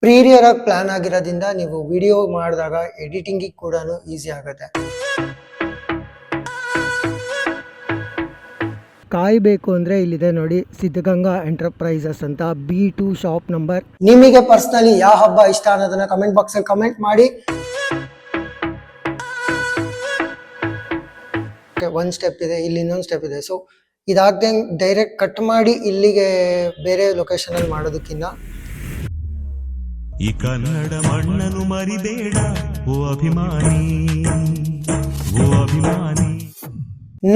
ಪ್ರೀರಿಯರ್ ಆಗಿ ಪ್ಲಾನ್ ಆಗಿರೋದ್ರಿಂದ ನೀವು ವಿಡಿಯೋ ಮಾಡಿದಾಗ ಎಡಿಟಿಂಗ್ ಕೂಡ ಈಸಿ ಆಗುತ್ತೆ. ಕಾಯಬೇಕು ಅಂದರೆ ಇಲ್ಲಿದೆ ನೋಡಿ, ಸಿದ್ಧಗಂಗಾ ಎಂಟರ್ಪ್ರೈಸಸ್ ಅಂತ B2 ಶಾಪ್ ನಂಬರ್. ನಿಮಗೆ ಪರ್ಸನಲಿ ಯಾವ ಹಬ್ಬ ಇಷ್ಟ ಅನ್ನೋದನ್ನ ಕಮೆಂಟ್ ಬಾಕ್ಸ್ ಅಲ್ಲಿ ಕಮೆಂಟ್ ಮಾಡಿ. ಒಂದು ಸ್ಟೆಪ್ ಇದೆ, ಇಲ್ಲಿ ಇನ್ನೊಂದು ಸ್ಟೆಪ್ ಇದೆ. ಸೊ ಇದಾಗ್ದಂಗೆ ಡೈರೆಕ್ಟ್ ಕಟ್ ಮಾಡಿ ಇಲ್ಲಿಗೆ ಬೇರೆ ಲೊಕೇಶನ್ ಅಲ್ಲಿ ಮಾಡೋದಕ್ಕಿಂತ ಈ ಕನ್ನಡ ಮಣ್ಣನ್ನು ಮರಿಬೇಡ ಓ ಅಭಿಮಾನಿ, ಓ ಅಭಿಮಾನಿ.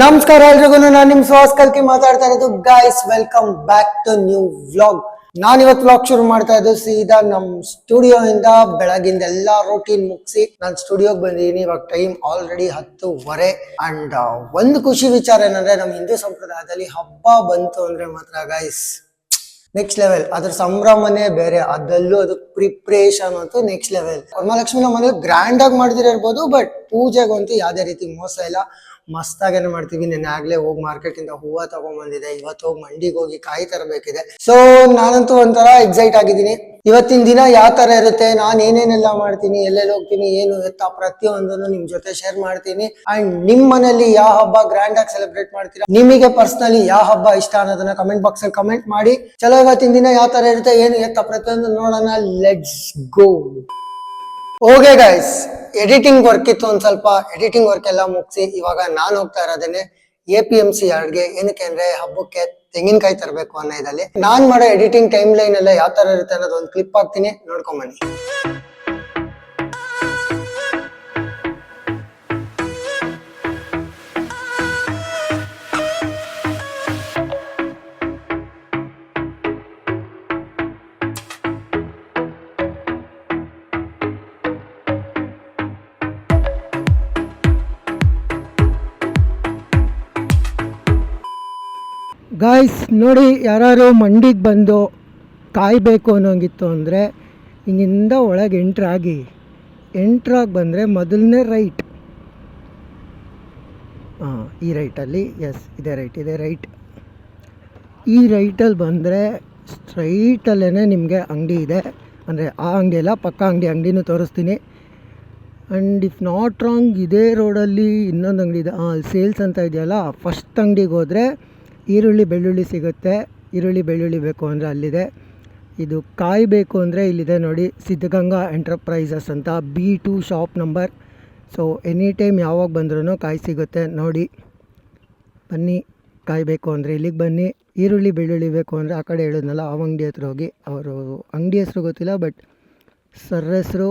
ನಮಸ್ಕಾರ ಎಲ್ರಿಗೂ, ನಾನು ನಿಮ್ ಸುಹಾಸ್ ಕಲ್ಕಿ ಮಾತಾಡ್ತಾ ಇರೋದು. Guys, welcome back to new vlog. ನಾನಿವತ್ತು ವ್ಲಾಗ್ ಶುರು ಮಾಡ್ತಾ ಇದ್ದು ಸೀದಾ ನಮ್ ಸ್ಟುಡಿಯೋ ಇಂದ. ಬೆಳಗಿಂದ ಎಲ್ಲಾ ರೂಟೀನ್ ಮುಗಿಸಿ ನಾನು ಸ್ಟುಡಿಯೋಗೆ ಬಂದಿದ್ದೀನಿ. ಇವಾಗ ಟೈಮ್ ಆಲ್ರೆಡಿ 10:15. ಅಂಡ್ ಒಂದು ಖುಷಿ ವಿಚಾರ ಏನಂದ್ರೆ, ನಮ್ಮ ಹಿಂದೂ ಸಂಪ್ರದಾಯದಲ್ಲಿ ಹಬ್ಬ ಬಂತು ಅಂದ್ರೆ ಮಾತ್ರ ಗೈಸ್ ನೆಕ್ಸ್ಟ್ ಲೆವೆಲ್. ಅದ್ರ ಸಂಭ್ರಮನೇ ಬೇರೆ. ಅದಲ್ಲೂ ಅದು ಪ್ರಿಪ್ರೇಷನ್ ಅಂತೂ ನೆಕ್ಸ್ಟ್ ಲೆವೆಲ್. ವರಮಹಾಲಕ್ಷ್ಮಿ ನಮ್ಮ ಮನೇಲಿ ಗ್ರ್ಯಾಂಡ್ ಆಗಿ ಮಾಡಿದಿರ್ಬೋದು, ಬಟ್ ಪೂಜೆಗಂತೂ ಯಾವ್ದೇ ರೀತಿ ಮೋಸ ಇಲ್ಲ. ಮಸ್ತಾಗೇನೆ ಮಾಡ್ತೀವಿ. ನೆನ್ನೆ ಆಗ್ಲೇ ಹೋಗಿ ಮಾರ್ಕೆಟ್ ಇಂದ ಹೂವ ತಗೊಂಡ್ಬಂದಿದೆ. ಇವತ್ತು ಹೋಗಿ ಮಂಡಿಗೆ ಹೋಗಿ ಕಾಯಿ ತರಬೇಕಿದೆ. ಸೊ ನಾನಂತೂ ಒಂಥರ ಎಕ್ಸೈಟ್ ಆಗಿದ್ದೀನಿ. ಇವತ್ತಿನ ದಿನ ಯಾವ ತರ ಇರುತ್ತೆ, ನಾನು ಏನೇನೆಲ್ಲ ಮಾಡ್ತೀನಿ, ಎಲ್ಲೆಲ್ಲಿ ಹೋಗ್ತೀನಿ, ಏನು ಎತ್ತ ಪ್ರತಿಯೊಂದನ್ನು ನಿಮ್ ಜೊತೆ ಶೇರ್ ಮಾಡ್ತೀನಿ. ಅಂಡ್ ನಿಮ್ ಮನೇಲಿ ಯಾವ ಹಬ್ಬ ಗ್ರ್ಯಾಂಡ್ ಆಗಿ ಸೆಲೆಬ್ರೇಟ್ ಮಾಡ್ತೀರಾ, ನಿಮಗೆ ಪರ್ಸನಲಿ ಯಾವ ಹಬ್ಬ ಇಷ್ಟ ಅನ್ನೋದನ್ನ ಕಮೆಂಟ್ ಬಾಕ್ಸ್ ಅಲ್ಲಿ ಕಮೆಂಟ್ ಮಾಡಿ. ಚಲೋ, ಇವತ್ತಿನ ದಿನ ಯಾವ ತರ ಇರುತ್ತೆ, ಏನು ಎತ್ತ ಪ್ರತಿಯೊಂದು ನೋಡೋಣ. Let's go. Okay guys, editing work ಇತ್ತು, ಒಂದ್ ಸ್ವಲ್ಪ ಎಡಿಟಿಂಗ್ ವರ್ಕ್ ಎಲ್ಲ ಮುಗಿಸಿ ಇವಾಗ ನಾನು ಹೋಗ್ತಾ ಇರೋದೇನೆ APMC ಯಾರ್ಡ್ಗೆ. ಏನಕ್ಕೆ ಅಂದ್ರೆ ಹಬ್ಬಕ್ಕೆ ತೆಂಗಿನಕಾಯಿ ತರಬೇಕು ಅನ್ನೋ ಇದಲ್ಲಿ. ನಾನ್ ಮಾಡೋ ಎಡಿಟಿಂಗ್ ಟೈಮ್ ಲೈನ್ ಎಲ್ಲ ಯಾವ ತರ ಇರುತ್ತೆ ಅನ್ನೋದು ಒಂದು ಕ್ಲಿಪ್ ಹಾಕ್ತೀನಿ, ನೋಡ್ಕೊಂಬನ್ನಿ. ಗಾಯ್ಸ್ ನೋಡಿ, ಯಾರು ಮಂಡಿಗೆ ಬಂದು ಕಾಯಬೇಕು ಅನ್ನೋಂಗಿತ್ತು ಅಂದರೆ ಹಿಂಗಿಂದ ಒಳಗೆ ಎಂಟ್ರಾಗಿ ಬಂದರೆ ಮೊದಲನೇ ರೈಟ್. ಈ ರೈಟಲ್ಲಿ, ಎಸ್ ಇದೆ ರೈಟ್. ಈ ರೈಟಲ್ಲಿ ಬಂದರೆ ಸ್ಟ್ರೈಟಲ್ಲೇ ನಿಮಗೆ ಅಂಗಡಿ ಇದೆ. ಅಂದರೆ ಆ ಅಂಗಡಿ ಎಲ್ಲ ಪಕ್ಕ ಅಂಗಡಿನೂ ತೋರಿಸ್ತೀನಿ. ಆ್ಯಂಡ್ ಇಫ್ ನಾಟ್ ರಾಂಗ್ ಇದೇ ರೋಡಲ್ಲಿ ಇನ್ನೊಂದು ಅಂಗಡಿ ಇದೆ, ಅಲ್ಲಿ ಸೇಲ್ಸ್ ಅಂತ ಇದೆಯಲ್ಲ, ಫಸ್ಟ್ ಅಂಗಡಿಗೆ ಹೋದರೆ ಈರುಳ್ಳಿ ಬೆಳ್ಳುಳ್ಳಿ ಸಿಗುತ್ತೆ. ಈರುಳ್ಳಿ ಬೆಳ್ಳುಳ್ಳಿ ಬೇಕು ಅಂದರೆ ಅಲ್ಲಿದೆ. ಇದು ಕಾಯಬೇಕು ಅಂದರೆ ಇಲ್ಲಿದೆ ನೋಡಿ, ಸಿದ್ಧಗಂಗಾ ಎಂಟರ್ಪ್ರೈಸಸ್ ಅಂತ B2 shop number. So any time ಯಾವಾಗ ಬಂದ್ರೂ ಕಾಯಿ ಸಿಗುತ್ತೆ ನೋಡಿ. ಬನ್ನಿ, ಕಾಯಬೇಕು ಅಂದರೆ ಇಲ್ಲಿಗೆ ಬನ್ನಿ. ಈರುಳ್ಳಿ ಬೆಳ್ಳುಳ್ಳಿ ಬೇಕು ಅಂದರೆ ಆ ಕಡೆ ಹೇಳಿದ್ನಲ್ಲ, ಆ ಅಂಗಡಿ ಹತ್ರ ಹೋಗಿ. ಅವರು ಅಂಗಡಿ ಹೆಸರು ಗೊತ್ತಿಲ್ಲ, ಬಟ್ ಸರ್ ಹೆಸರು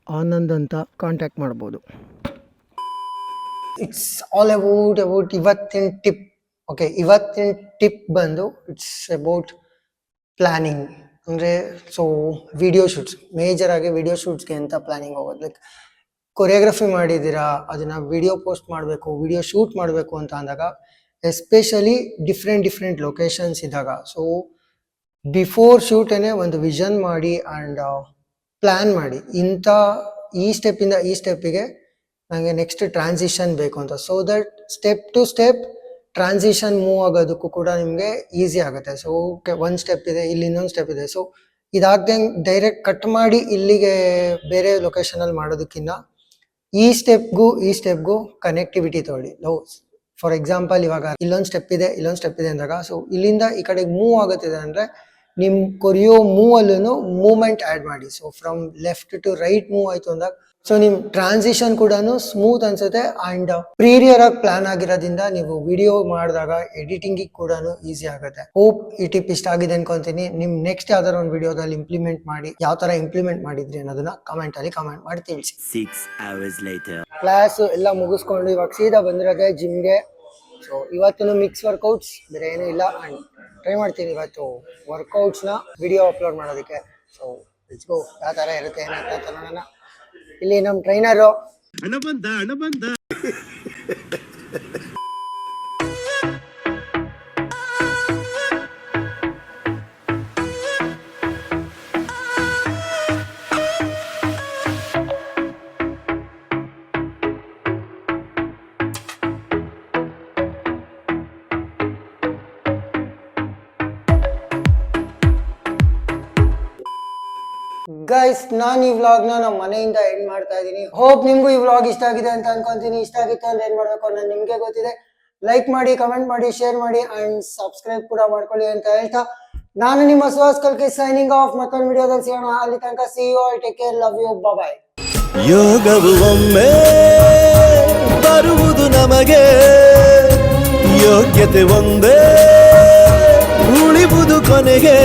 ಆನಂದ್ ಅಂತ, ಕಾಂಟ್ಯಾಕ್ಟ್ ಮಾಡ್ಬೋದು. ಇಟ್ಸ್ ಆಲ್ ಅಬೌಟ್ ಇವತ್ತಿನ ಟಿಪ್. ಓಕೆ, ಇವತ್ತಿನ ಟಿಪ್ ಬಂದು ಇಟ್ಸ್ ಅಬೌಟ್ ಪ್ಲಾನಿಂಗ್. ಅಂದರೆ ಸೊ ವಿಡಿಯೋ ಶೂಟ್ಸ್, ಮೇಜರ್ ಆಗಿ ವಿಡಿಯೋ ಶೂಟ್ಸ್ಗೆ ಅಂತ ಪ್ಲಾನಿಂಗ್ ಹೋಗೋದು. ಲೈಕ್ ಕೊರಿಯೋಗ್ರಫಿ ಮಾಡಿದ್ದೀರಾ, ಅದನ್ನ ವಿಡಿಯೋ ಪೋಸ್ಟ್ ಮಾಡಬೇಕು, ವಿಡಿಯೋ ಶೂಟ್ ಮಾಡಬೇಕು ಅಂತ ಅಂದಾಗ, ಎಸ್ಪೆಷಲಿ ಡಿಫ್ರೆಂಟ್ ಲೊಕೇಶನ್ಸ್ ಇದ್ದಾಗ, ಸೊ ಬಿಫೋರ್ ಶೂಟೇನೆ ಒಂದು ವಿಷನ್ ಮಾಡಿ ಆ್ಯಂಡ್ ಪ್ಲ್ಯಾನ್ ಮಾಡಿ, ಈ ಸ್ಟೆಪ್ಪಿಂದ ಈ ಸ್ಟೆಪ್ಪಿಗೆ ನನಗೆ ನೆಕ್ಸ್ಟ್ ಟ್ರಾನ್ಸಿಷನ್ ಬೇಕು ಅಂತ. So that step to step transition move ಆಗೋದಕ್ಕೂ ಕೂಡ ನಿಮಗೆ ಈಸಿ ಆಗುತ್ತೆ. ಸೊ ಒಂದು ಸ್ಟೆಪ್ ಇದೆ, ಇಲ್ಲಿ ಇನ್ನೊಂದು ಸ್ಟೆಪ್ ಇದೆ. ಸೊ ಇದಾಗ್ದಂಗೆ ಡೈರೆಕ್ಟ್ ಕಟ್ ಮಾಡಿ ಇಲ್ಲಿಗೆ ಬೇರೆ ಲೊಕೇಶನ್ ಅಲ್ಲಿ ಮಾಡೋದಕ್ಕಿಂತ ಈ ಸ್ಟೆಪ್ಗೂ ಕನೆಕ್ಟಿವಿಟಿ ತೊಗೊಳ್ಳಿ. ಫಾರ್ ಎಕ್ಸಾಂಪಲ್, ಇವಾಗ ಇಲ್ಲೊಂದು ಸ್ಟೆಪ್ ಇದೆ ಅಂದಾಗ, ಸೊ ಇಲ್ಲಿಂದ ಈ ಕಡೆಗೆ ಮೂವ್ ಆಗುತ್ತಿದೆ ಅಂದ್ರೆ ನಿಮ್ ಕೊರಿಯೋ ಮೂವ್ ಅಲ್ಲೂ ಮೂವ್ಮೆಂಟ್ ಆಡ್ ಮಾಡಿ. So from left to right move ಆಯ್ತು ಅಂದಾಗ, ಸೊ ನಿಮ್ ಟ್ರಾನ್ಸಿಷನ್ ಕೂಡ ಸ್ಮೂತ್ ಅನ್ಸುತ್ತೆ. ಅಂಡ್ ಪ್ರೀರಿಯರ್ ಆಗಿ ಪ್ಲಾನ್ ಆಗಿರೋದ್ರಿಂದ ನೀವು ವಿಡಿಯೋ ಮಾಡಿದಾಗ ಎಡಿಟಿಂಗ್ ಕೂಡ ಈಸಿ ಆಗುತ್ತೆ. ಹೋಪ್ ಈ ಟಿಪ್ ಇಷ್ಟ ಆಗಿದೆ ಅನ್ಕೊಂತೀನಿ. ನಿಮ್ ನೆಕ್ಸ್ಟ್ ಯಾವ್ದಾರ ಒಂದು ವಿಡಿಯೋದಲ್ಲಿ ಇಂಪ್ಲಿಮೆಂಟ್ ಮಾಡಿ, ಯಾವ ತರ ಇಂಪ್ಲಿಮೆಂಟ್ ಮಾಡಿದ್ರಿ ಅನ್ನೋದನ್ನ ಕಮೆಂಟ್ ಮಾಡಿ ತಿಳಿಸಿ. 6 hours later. ಕ್ಲಾಸ್ ಎಲ್ಲ ಮುಗಿಸ್ಕೊಂಡು ಇವಾಗ ಸೀದಾ ಬಂದಿರೋದೆ ಜಿಮ್ಗೆ. ಸೊ ಇವತ್ತಿನ ಮಿಕ್ಸ್ ವರ್ಕೌಟ್ಸ್, ಬೇರೆ ಏನೂ ಇಲ್ಲ. ಅಂಡ್ ಟ್ರೈ ಮಾಡ್ತೀನಿ ಇವತ್ತು ವರ್ಕೌಟ್ಸ್ನ ವಿಡಿಯೋ ಅಪ್ಲೋಡ್ ಮಾಡೋದಕ್ಕೆ. ಸೊ ಲೆಟ್ಸ್ ಗೋ, ಯಾವ ಥರ ಇರುತ್ತೆ ಏನಂತ ನೋಡೋಣ. ಇಲ್ಲಿ ನಮ್ಮ ಟ್ರೈನರು ಹಣ ಬಂದ ಗೈಸ್ ನಾನು ಈ ವ್ಲಾಗ್ನ ನಮ್ಮ ಮನೆಯಿಂದ ಎಂಡ್ ಮಾಡ್ತಾ ಇದ್ದೀನಿ. ಹೋಪ್ ನಿಮ್ಗೂ ಈ ವ್ಲಾಗ್ ಇಷ್ಟ ಆಗಿದೆ ಅಂತ ಅನ್ಕೊಂತೀನಿ. ಇಷ್ಟ ಆಗಿತ್ತು ಅಂದ್ರೆ ಏನ್ ಮಾಡ್ಬೇಕು ಅನ್ನೋದು ನಿಮ್ಗೆ ಗೊತ್ತಿದೆ. ಲೈಕ್ ಮಾಡಿ, ಕಮೆಂಟ್ ಮಾಡಿ, ಶೇರ್ ಮಾಡಿ ಅಂಡ್ ಸಬ್ಸ್ಕ್ರೈಬ್ ಕೂಡ ಮಾಡ್ಕೊಳ್ಳಿ ಅಂತ ಹೇಳ್ತಾ ನಾನು ನಿಮ್ಮ ಸುಹಾಸ್ ಕಲ್ಕೆ ಸೈನಿಂಗ್ ಆಫ್. ಮತ್ತೊಂದು ವಿಡಿಯೋದಲ್ಲಿ ಸಿಗೋಣ. ಅಲ್ಲಿ ತನಕ see you all, take care, love you, bye. ಯೋಗವು ಒಮ್ಮೆ ಬರುವುದು ನಮಗೆ, ಯೋಗ್ಯತೆ ಒಂದೇ ಉಳಿವುದು ಕೊನೆಗೆ.